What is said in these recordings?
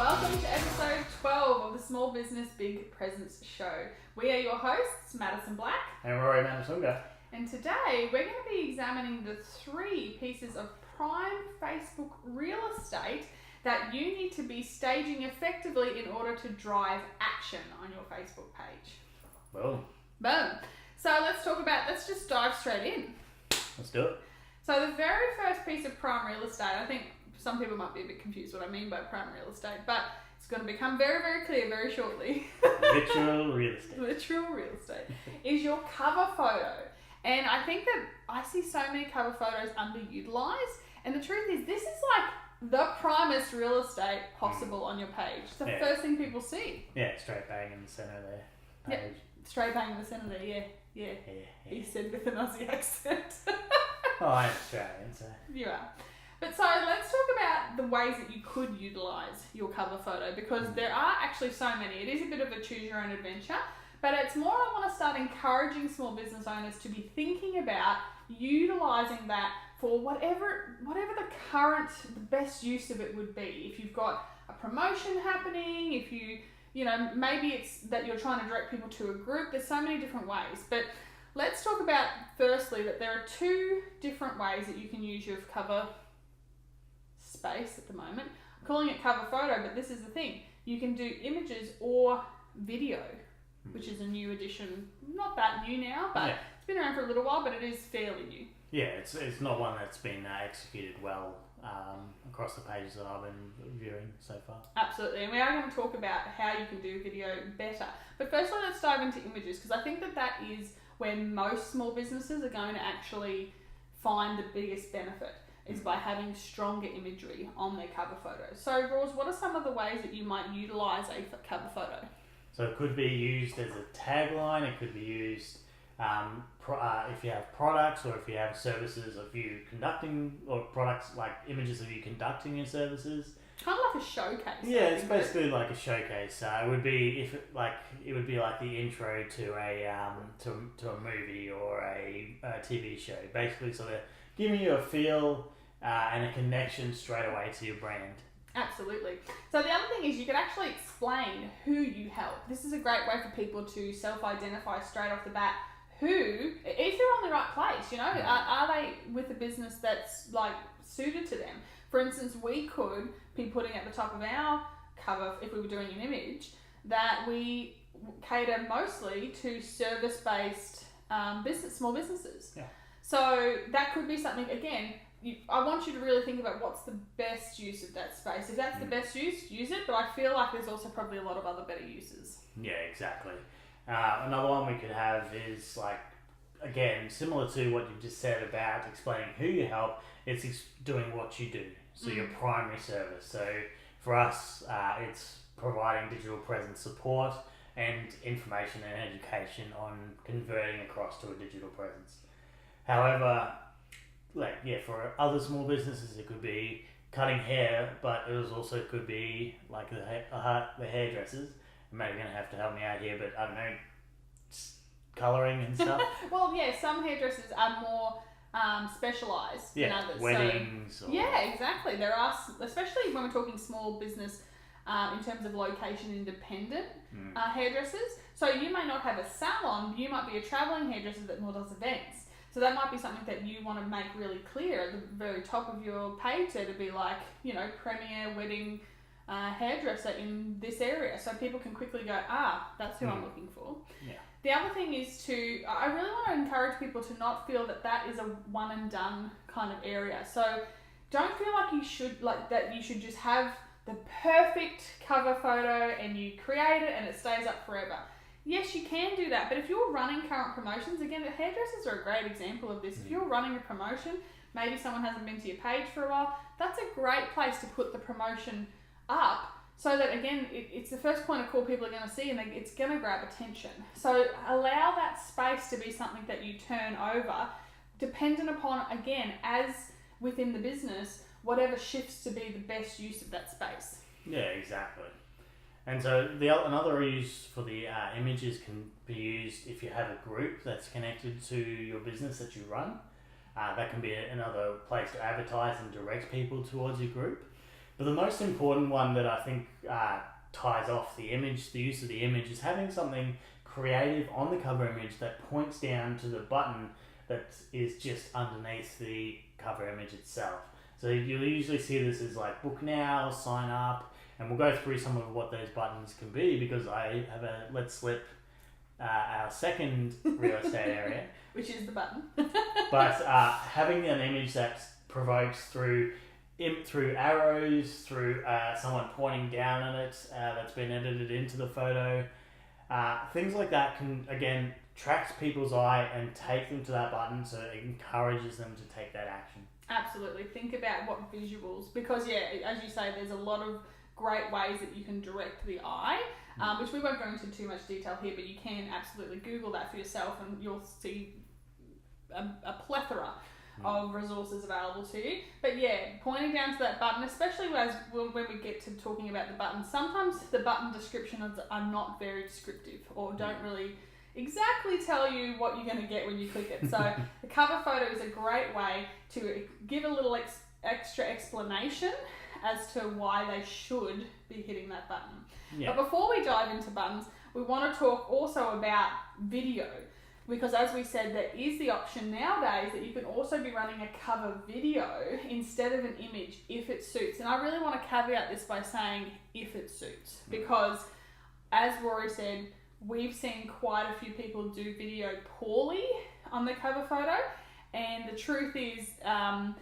Welcome to episode 12 of the Small Business Big Presence Show. We are your hosts, Madison Black and Rory Manatunga. And today we're going to be examining the 3 pieces of prime Facebook real estate that you need to be staging effectively in order to drive action on your Facebook page. Boom. Boom. So let's just dive straight in. Let's do it. So the very first piece of prime real estate, I think some people might be a bit confused what I mean by prime real estate, but it's going to become very, very clear very shortly. Literal real estate. Literal real estate is your cover photo. And I think that I see so many cover photos underutilized. And the truth is, this is like the primest real estate possible on your page. It's the first thing people see. Yeah, straight bang in the centre there. Page. Yeah, straight bang in the centre there, yeah. He said with an Aussie accent. Oh, I'm Australian, so. You are. But so let's talk about the ways that you could utilise your cover photo, because there are actually so many. It is a bit of a choose your own adventure, but it's more I want to start encouraging small business owners to be thinking about utilising that for whatever the best use of it would be. If you've got a promotion happening, if maybe it's that you're trying to direct people to a group, there's so many different ways. But let's talk about firstly that there are 2 different ways that you can use your cover space at the moment. I'm calling it cover photo, but this is the thing. You can do images or video, which is a new addition. Not that new now, but it's been around for a little while, but it is fairly new. Yeah, it's not one that's been executed well across the pages that I've been viewing so far. Absolutely, and we are going to talk about how you can do video better. But firstly, let's dive into images, because I think that is where most small businesses are going to actually find the biggest benefit, is by having stronger imagery on their cover photos. So, Roz, what are some of the ways that you might utilise a cover photo? So it could be used as a tagline, it could be used if you have products, or if you have services of you conducting, or products like images of you conducting your services. Kind of like a showcase. Yeah, it's basically like a showcase. It would be like the intro to a movie or a TV show. Basically, so they're giving you a feel and a connection straight away to your brand. Absolutely. So the other thing is you can actually explain who you help. This is a great way for people to self-identify straight off the bat if they're on the right place, are they with a business that's like suited to them? For instance, we could be putting at the top of our cover, if we were doing an image, that we cater mostly to service-based small businesses. Yeah. So that could be something, again, I want you to really think about what's the best use of that space. If that's the best use it, but I feel like there's also probably a lot of other better uses. Yeah, exactly. Another one we could have is again, similar to what you just said about explaining who you help, it's doing what you do. So your primary service. So for us, it's providing digital presence support and information and education on converting across to a digital presence. However, for other small businesses, it could be cutting hair, but it also could be like the hairdressers. You may be going to have to help me out here, but I don't know, colouring and stuff. Well, yeah, some hairdressers are more specialised than others. Weddings. Yeah, exactly. There are, especially when we're talking small business in terms of location independent hairdressers. So you may not have a salon, you might be a travelling hairdresser that more does events. So that might be something that you want to make really clear at the very top of your page there, to be like, premier wedding hairdresser in this area. So people can quickly go, that's who I'm looking for. Yeah. The other thing is I really want to encourage people to not feel that is a one and done kind of area. So don't feel like you should just have the perfect cover photo and you create it and it stays up forever. Yes, you can do that, but if you're running current promotions, again, the hairdressers are a great example of this. If you're running a promotion, maybe someone hasn't been to your page for a while, that's a great place to put the promotion up, so that, again, it's the first point of call people are going to see, and it's going to grab attention. So allow that space to be something that you turn over, dependent upon, again, as within the business, whatever shifts to be the best use of that space. Yeah, exactly. And so another use for the images can be used if you have a group that's connected to your business that you run. That can be another place to advertise and direct people towards your group. But the most important one that I think ties off the image, the use of the image, is having something creative on the cover image that points down to the button that is just underneath the cover image itself. So you'll usually see this as like book now, sign up, and we'll go through some of what those buttons can be, because I have a let's slip our second real estate area, which is the button. But having an image that provokes through arrows, through someone pointing down at it, that's been edited into the photo, things like that can again attract people's eye and take them to that button, so it encourages them to take that action. Absolutely. Think about what visuals, because as you say, there's a lot of great ways that you can direct the eye, which we won't go into too much detail here, but you can absolutely Google that for yourself and you'll see a plethora of resources available to you. But pointing down to that button, especially when we get to talking about the button, sometimes the button descriptions are not very descriptive or don't really exactly tell you what you're going to get when you click it. So the cover photo is a great way to give a little extra explanation as to why they should be hitting that button. But before we dive into buttons, we want to talk also about video, because as we said, there is the option nowadays that you can also be running a cover video instead of an image if it suits. And I really want to caveat this by saying if it suits, because as Rory said, we've seen quite a few people do video poorly on the cover photo, and the truth is, that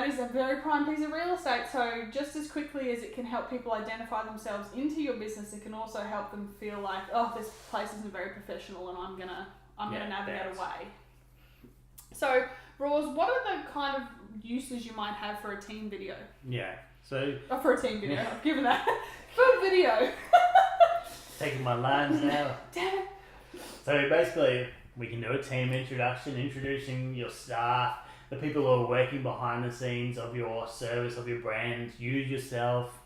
is a very prime piece of real estate. So just as quickly as it can help people identify themselves into your business, it can also help them feel like, oh, this place isn't very professional, and I'm gonna navigate away. So, Roz, what are the kind of uses you might have for a team video? For a team video, I've given that for video. Taking my lines now. Damn it. So basically, we can do a team introduction, introducing your staff, the people who are working behind the scenes of your service, of your brand, you yourself.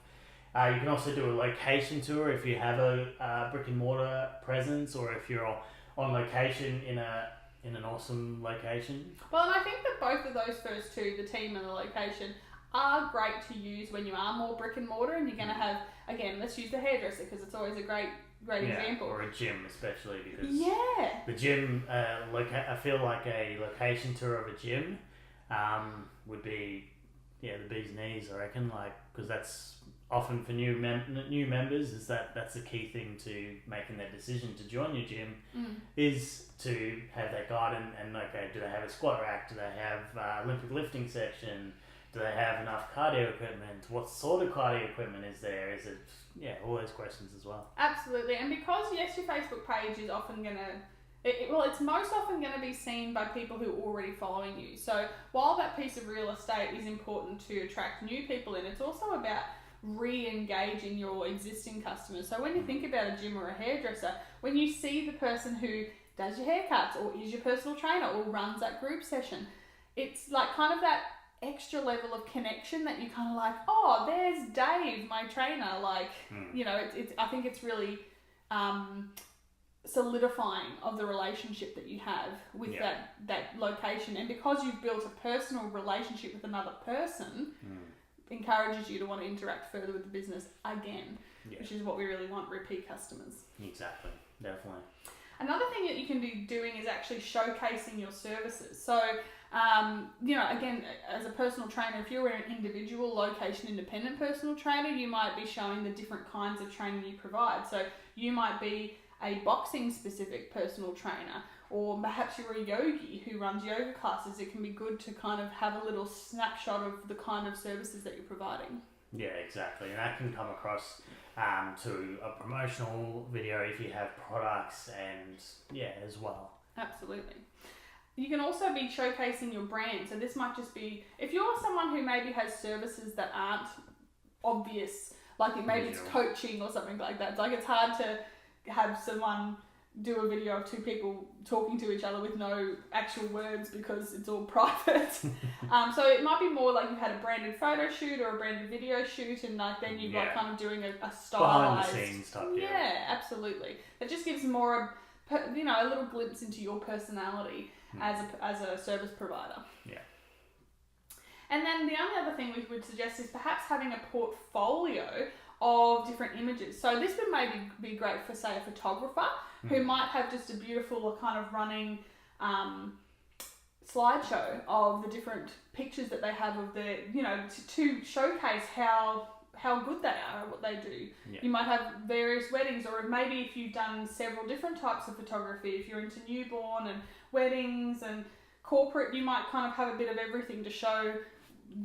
You can also do a location tour if you have a brick and mortar presence, or if you're on location in an awesome location. Well, and I think that both of those first two, the team and the location, are great to use when you are more brick and mortar and you're going to have, again, let's use the hairdresser because it's always a great example. Or a gym, especially because the gym, I feel like a location tour of a gym would be the bee's knees, I reckon, because that's often for new members, is that's the key thing to making that decision to join your gym, is to have that guide and okay, do they have a squat rack, do they have Olympic lifting section, do they have enough cardio equipment, what sort of cardio equipment is there, is it, all those questions as well. Absolutely. And because your Facebook page is often going to, it's most often going to be seen by people who are already following you. So while that piece of real estate is important to attract new people in, it's also about re-engaging your existing customers. So when you think about a gym or a hairdresser, when you see the person who does your haircuts or is your personal trainer or runs that group session, it's like kind of that extra level of connection that you kind of like, oh, there's Dave, my trainer. I think it's really solidifying of the relationship that you have with that location, and because you've built a personal relationship with another person, encourages you to want to interact further with the business again, which is what we really want, repeat customers. Exactly, definitely. Another thing that you can be doing is actually showcasing your services. So again, as a personal trainer, if you're an individual location independent personal trainer, you might be showing the different kinds of training you provide. So you might be a boxing specific personal trainer, or perhaps you're a yogi who runs yoga classes. It can be good to kind of have a little snapshot of the kind of services that you're providing. Yeah, exactly. And that can come across to a promotional video if you have products and as well. Absolutely. You can also be showcasing your brand. So this might just be, if you're someone who maybe has services that aren't obvious, like maybe it's coaching or something like that. Like it's hard to have someone do a video of two people talking to each other with no actual words because it's all private. So it might be more like you've had a branded photo shoot or a branded video shoot, and like then you've got kind of doing a stylized, behind the scenes stuff. Yeah, absolutely. It just gives more, a little glimpse into your personality as a service provider. Yeah. And then the only other thing we would suggest is perhaps having a portfolio of different images. So this would maybe be great for, say, a photographer who might have just a beautiful kind of running slideshow of the different pictures that they have of their, to showcase how good they are at what they do. Yeah. You might have various weddings, or maybe if you've done several different types of photography, if you're into newborn and weddings and corporate, you might kind of have a bit of everything to show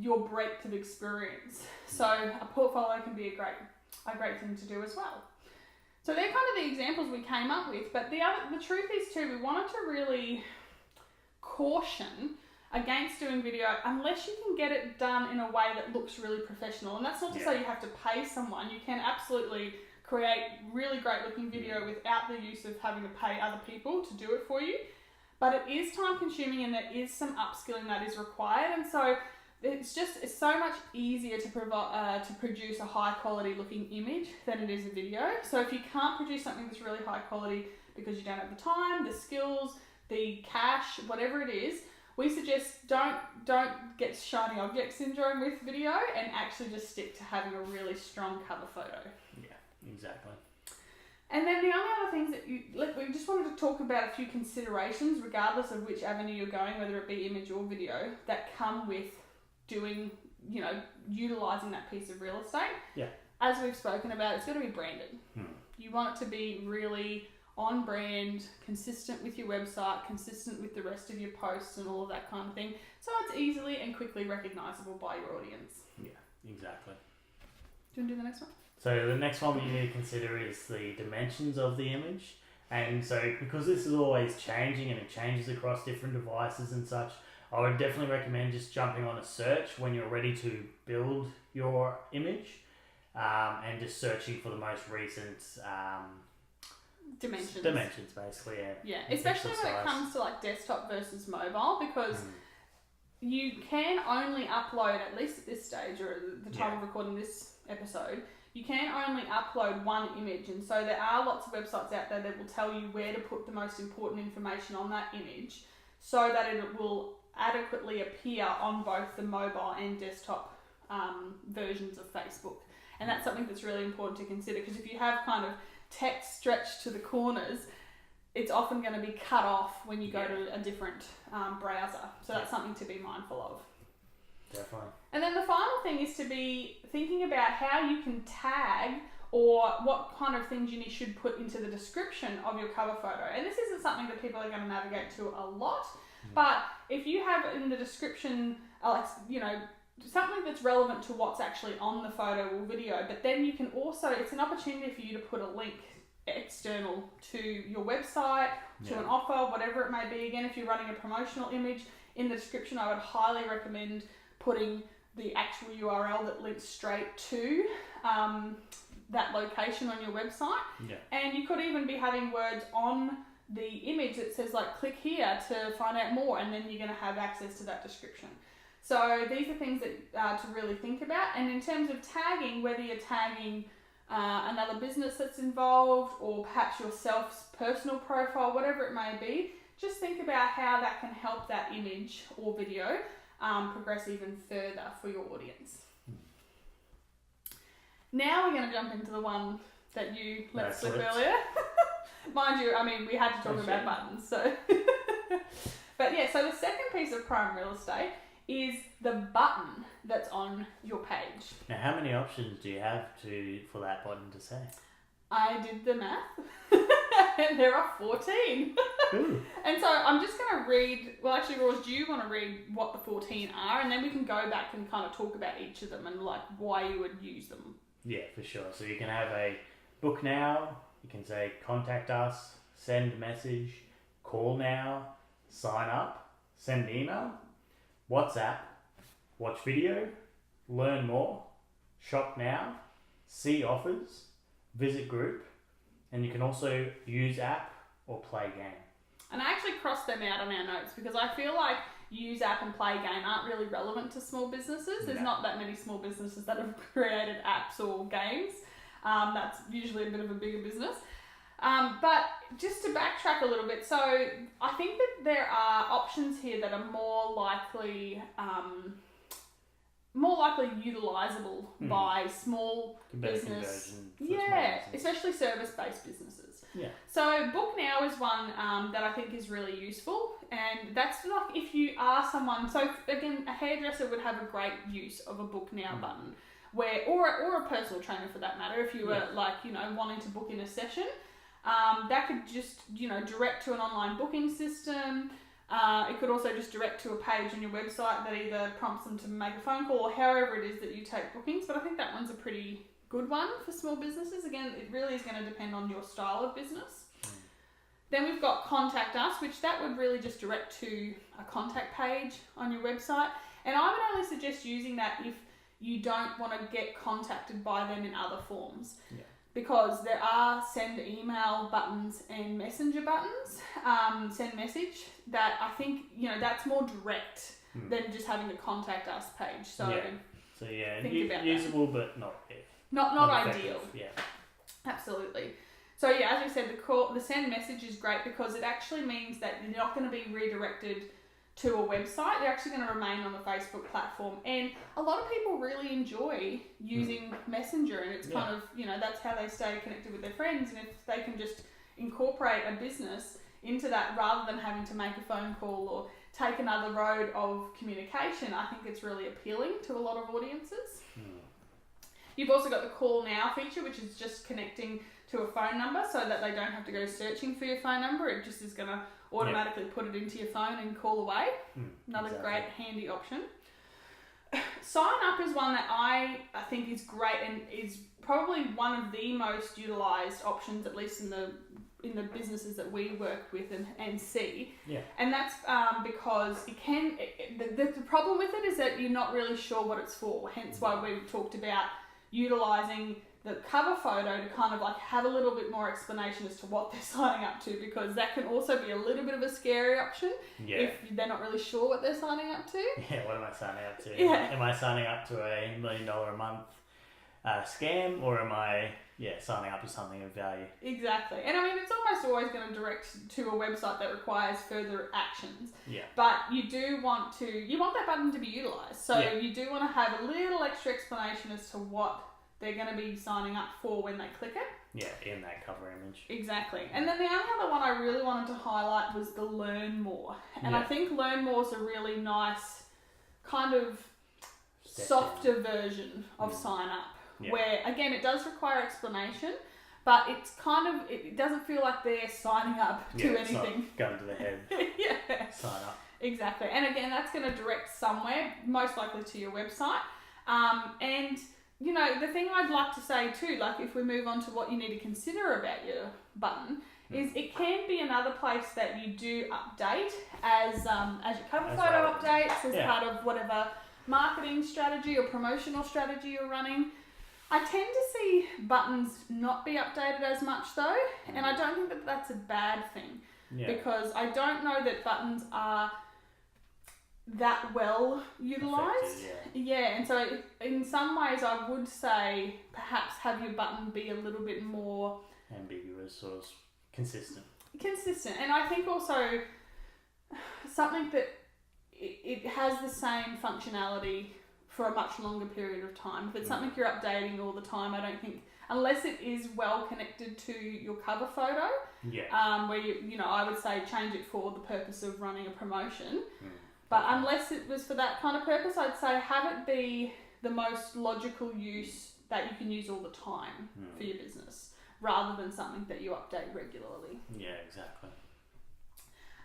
your breadth of experience. So a portfolio can be a great thing to do as well. So they're kind of the examples we came up with, but the truth is too, we wanted to really caution against doing video unless you can get it done in a way that looks really professional. And that's not to say you have to pay someone. You can absolutely create really great looking video without the use of having to pay other people to do it for you. But it is time consuming and there is some upskilling that is required. And so it's so much easier to produce a high quality looking image than it is a video. So if you can't produce something that's really high quality because you don't have the time, the skills, the cash, whatever it is, we suggest don't get shiny object syndrome with video and actually just stick to having a really strong cover photo. Yeah, exactly. And then the only other things that we just wanted to talk about a few considerations, regardless of which avenue you're going, whether it be image or video, that come with doing, utilising that piece of real estate. Yeah. As we've spoken about, it's got to be branded. You want it to be really on brand, consistent with your website, consistent with the rest of your posts and all of that kind of thing. So it's easily and quickly recognisable by your audience. Yeah, exactly. Do you want to do the next one? So the next one we need to consider is the dimensions of the image. And so because this is always changing and it changes across different devices and such, I would definitely recommend just jumping on a search when you're ready to build your image and just searching for the most recent dimensions basically. Yeah, especially when it comes to like desktop versus mobile, because you can only upload, at least at this stage or at the time of recording this episode, you can only upload one image, and so there are lots of websites out there that will tell you where to put the most important information on that image so that it will adequately appear on both the mobile and desktop versions of Facebook. And that's something that's really important to consider, because if you have kind of text stretched to the corners, it's often going to be cut off when you go to a different browser. So that's something to be mindful of. Definitely. And then the final thing is to be thinking about how you can tag, or what kind of things you should put into the description of your cover photo. And this isn't something that people are going to navigate to a lot, but if you have in the description, something that's relevant to what's actually on the photo or video, but then you can also, it's an opportunity for you to put a link external to your website, to an offer, whatever it may be. Again, if you're running a promotional image, in the description I would highly recommend putting the actual URL that links straight to that location on your website. And you could even be having words on the image that says like click here to find out more, and then you're going to have access to that description. So these are things that to really think about. And in terms of tagging, whether you're tagging another business that's involved, or perhaps yourself's personal profile, whatever it may be, just think about how that can help that image or video progress even further for your audience. Now we're going to jump into the one that you let slip earlier. Mind you, we had to talk about buttons. So, but yeah, so the second piece of prime real estate is the button that's on your page. Now, how many options do you have for that button to say? I did the math, and there are 14. Ooh. And so I'm just going to read, well actually, Roz, do you want to read what the 14 are? And then we can go back and kind of talk about each of them and like why you would use them. Yeah, for sure. So you can have a book now, you can say contact us, send message, call now, sign up, send email, WhatsApp, watch video, learn more, shop now, see offers, visit group, and you can also use app or play game. And I actually crossed them out on our notes because I feel like use app and play game aren't really relevant to small businesses. There's not that many small businesses that have created apps or games. That's usually a bit of a bigger business. But just to backtrack a little bit, so I think that there are options here that are more likely more likely utilisable by small business. Especially service-based businesses. Yeah. So Book Now is one that I think is really useful, and that's like if you are someone. So again, a hairdresser would have a great use of a Book Now button, or a personal trainer for that matter. If you were wanting to book in a session, that could just direct to an online booking system. It could also just direct to a page on your website that either prompts them to make a phone call or however it is that you take bookings. But I think that one's a pretty good one for small businesses. Again, it really is going to depend on your style of business. Then we've got Contact Us, which that would really just direct to a contact page on your website. And I would only suggest using that if you don't want to get contacted by them in other forms. Yeah. Because there are send email buttons and messenger buttons, send message, that I think, that's more direct than just having a Contact Us page. So think about usable that. But not ideal. Yeah. Absolutely. So as we said, the send message is great because it actually means that you're not going to be redirected to a website. They're actually going to remain on the Facebook platform, and a lot of people really enjoy using Messenger, and it's kind of that's how they stay connected with their friends. And if they can just incorporate a business into that rather than having to make a phone call or take another road of communication, I think it's really appealing to a lot of audiences. You've also got the Call Now feature, which is just connecting to a phone number so that they don't have to go searching for your phone number. It just is going to automatically put it into your phone and call away. Another great handy option. Sign Up is one that I think is great and is probably one of the most utilised options, at least in the businesses that we work with and see. Yeah. And that's because the problem with it is that you're not really sure what it's for. Hence why we've talked about utilising the cover photo to kind of like have a little bit more explanation as to what they're signing up to, because that can also be a little bit of a scary option if they're not really sure what they're signing up to. Yeah, what am I signing up to? Yeah. Am I signing up to a $1 million a month scam, or am I signing up to something of value? Exactly. And I mean, it's almost always going to direct to a website that requires further actions. Yeah. But you want that button to be utilised. So you do want to have a little extra explanation as to what they're going to be signing up for when they click it. Yeah, in that cover image. Exactly. And then the only other one I really wanted to highlight was the Learn More. And I think Learn More is a really nice kind of softer version of Sign Up. Yeah. Where, again, it does require explanation, but it's it doesn't feel like they're signing up to anything. Not going to the head. Sign up. Exactly. And again, that's going to direct somewhere, most likely to your website. And the thing I'd like to say too, like if we move on to what you need to consider about your button, is it can be another place that you do update as your cover photo updates, as part of whatever marketing strategy or promotional strategy you're running. I tend to see buttons not be updated as much though, and I don't think that that's a bad thing, because I don't know that buttons are that well utilised. And so in some ways I would say perhaps have your button be a little bit more ambiguous or consistent, and I think also something that it has the same functionality for a much longer period of time. If it's something you're updating all the time, I don't think, unless it is well connected to your cover photo, where I would say change it for the purpose of running a promotion. But unless it was for that kind of purpose, I'd say have it be the most logical use that you can use all the time for your business, rather than something that you update regularly. Yeah, exactly.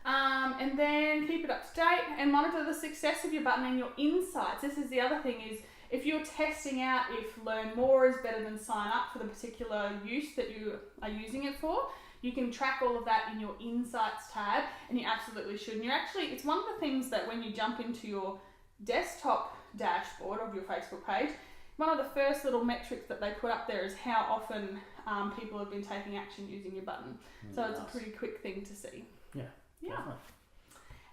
And then keep it up to date and monitor the success of your button and your insights. This is the other thing, is if you're testing out if Learn More is better than Sign Up for the particular use that you are using it for, you can track all of that in your Insights tab, and you absolutely should. And it's one of the things that when you jump into your desktop dashboard of your Facebook page, one of the first little metrics that they put up there is how often people have been taking action using your button. So it's a pretty quick thing to see. Yeah. Definitely.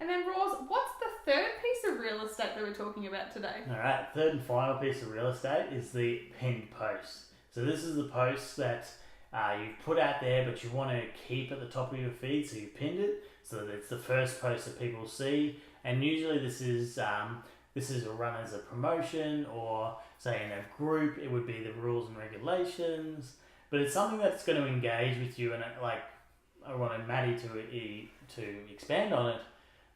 And then, Roz, what's the third piece of real estate that we're talking about today? All right, third and final piece of real estate is the pinned post. So this is the post that you've put out there, but you want to keep at the top of your feed, so you pinned it, so that it's the first post that people see. And usually this is this is run as a promotion, or say in a group, it would be the rules and regulations. But it's something that's going to engage with you, and I wanted Maddie to expand on it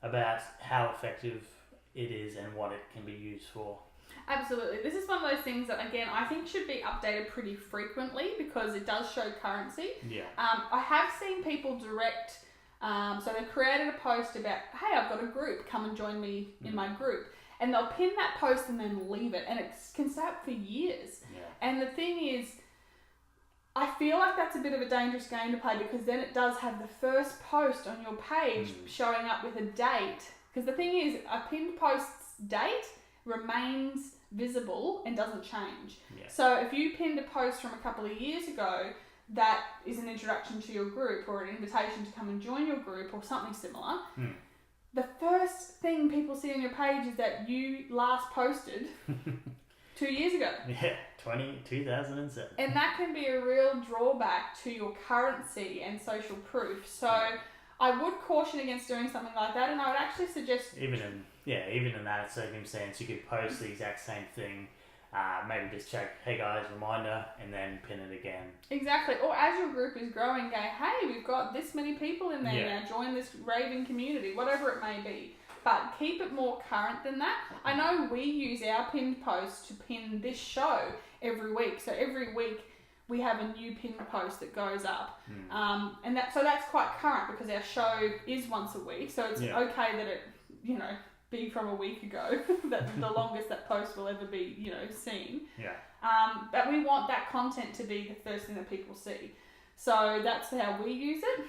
about how effective it is and what it can be used for. Absolutely. This is one of those things that, again, I think should be updated pretty frequently because it does show currency. Yeah. I have seen people direct, so they've created a post about, hey, I've got a group, come and join me in my group. And they'll pin that post and then leave it. And it can stay up for years. Yeah. And the thing is, I feel like that's a bit of a dangerous game to play because then it does have the first post on your page showing up with a date. Because the thing is, a pinned post's date remains visible and doesn't change. Yeah. So if you pinned a post from a couple of years ago that is an introduction to your group or an invitation to come and join your group or something similar, the first thing people see on your page is that you last posted 2 years ago. Yeah, 2007. And that can be a real drawback to your currency and social proof. So I would caution against doing something like that, and I would actually suggest... Even in that circumstance, you could post the exact same thing, maybe just check, hey guys, reminder, and then pin it again. Exactly. Or as your group is growing, go, hey, we've got this many people in there now, join this raving community, whatever it may be. But keep it more current than that. I know we use our pinned post to pin this show every week. So every week we have a new pinned post that goes up. And that's quite current because our show is once a week. So it's okay that it, be from a week ago. That's the longest that post will ever be, seen. Yeah. But we want that content to be the first thing that people see. So that's how we use it.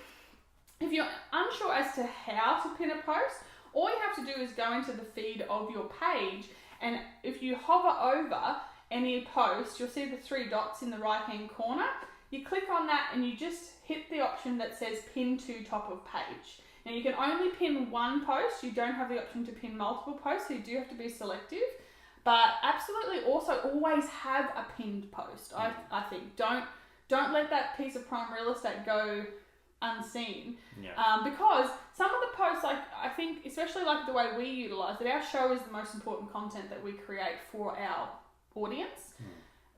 If you're unsure as to how to pin a post, all you have to do is go into the feed of your page, and if you hover over any post, you'll see the 3 dots in the right hand corner. You click on that and you just hit the option that says pin to top of page. Now you can only pin one post, you don't have the option to pin multiple posts, so you do have to be selective. But absolutely also always have a pinned post. I think don't let that piece of prime real estate go unseen. Because some of the posts, I think, especially the way we utilize it, our show is the most important content that we create for our audience.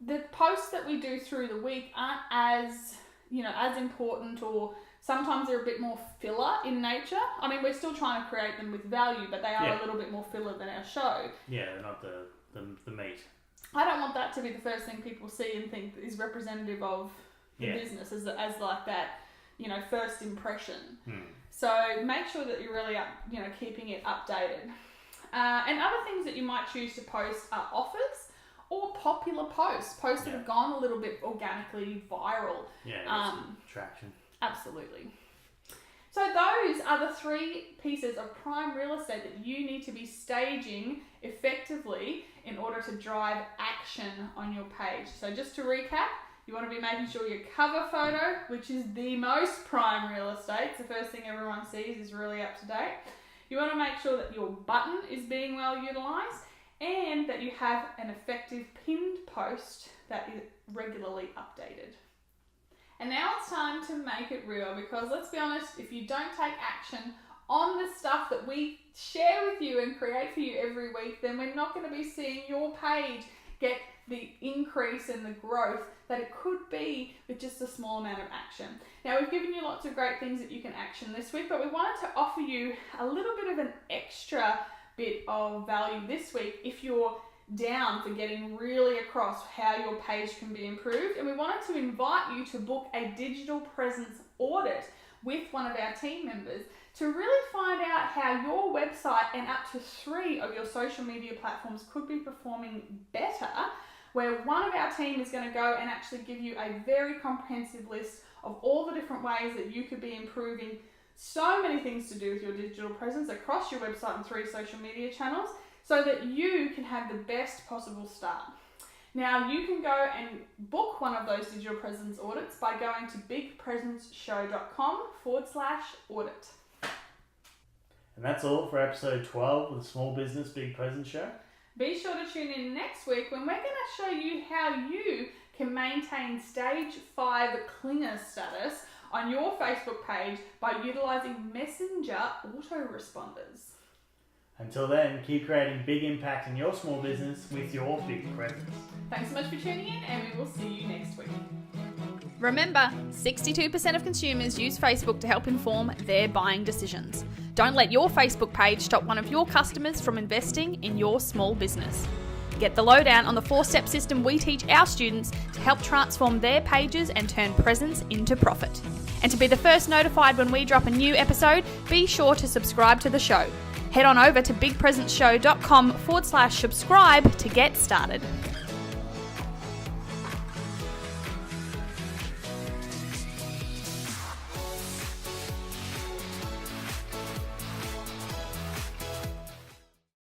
The posts that we do through the week aren't as important, or sometimes they're a bit more filler in nature. I mean, we're still trying to create them with value, but they are a little bit more filler than our show. Yeah, they're not the meat. I don't want that to be the first thing people see and think is representative of the business as like that, first impression. So make sure that you're really keeping it updated. And other things that you might choose to post are offers or popular posts that have gone a little bit organically viral. Some traction. Absolutely. So those are the 3 pieces of prime real estate that you need to be staging effectively in order to drive action on your page. So just to recap, you want to be making sure your cover photo, which is the most prime real estate, it's the first thing everyone sees, is really up to date. You want to make sure that your button is being well utilized and that you have an effective pinned post that is regularly updated. And now it's time to make it real, because let's be honest, if you don't take action on the stuff that we share with you and create for you every week, then we're not going to be seeing your page get the increase and the growth that it could be with just a small amount of action. Now, we've given you lots of great things that you can action this week, but we wanted to offer you a little bit of an extra bit of value this week if you're down for getting really across how your page can be improved. And we wanted to invite you to book a digital presence audit with one of our team members to really find out how your website and up to 3 of your social media platforms could be performing better, where one of our team is going to go and actually give you a very comprehensive list of all the different ways that you could be improving so many things to do with your digital presence across your website and 3 social media channels, so that you can have the best possible start. Now, you can go and book one of those digital presence audits by going to bigpresenceshow.com/audit. And that's all for episode 12 of the Small Business Big Presence Show. Be sure to tune in next week when we're going to show you how you can maintain stage 5 clinger status on your Facebook page by utilizing Messenger autoresponders. Until then, keep creating big impact in your small business with your big presence. Thanks so much for tuning in, and we will see you next week. Remember, 62% of consumers use Facebook to help inform their buying decisions. Don't let your Facebook page stop one of your customers from investing in your small business. Get the lowdown on the 4-step system we teach our students to help transform their pages and turn presence into profit. And to be the first notified when we drop a new episode, be sure to subscribe to the show. Head on over to bigpresenceshow.com/subscribe to get started.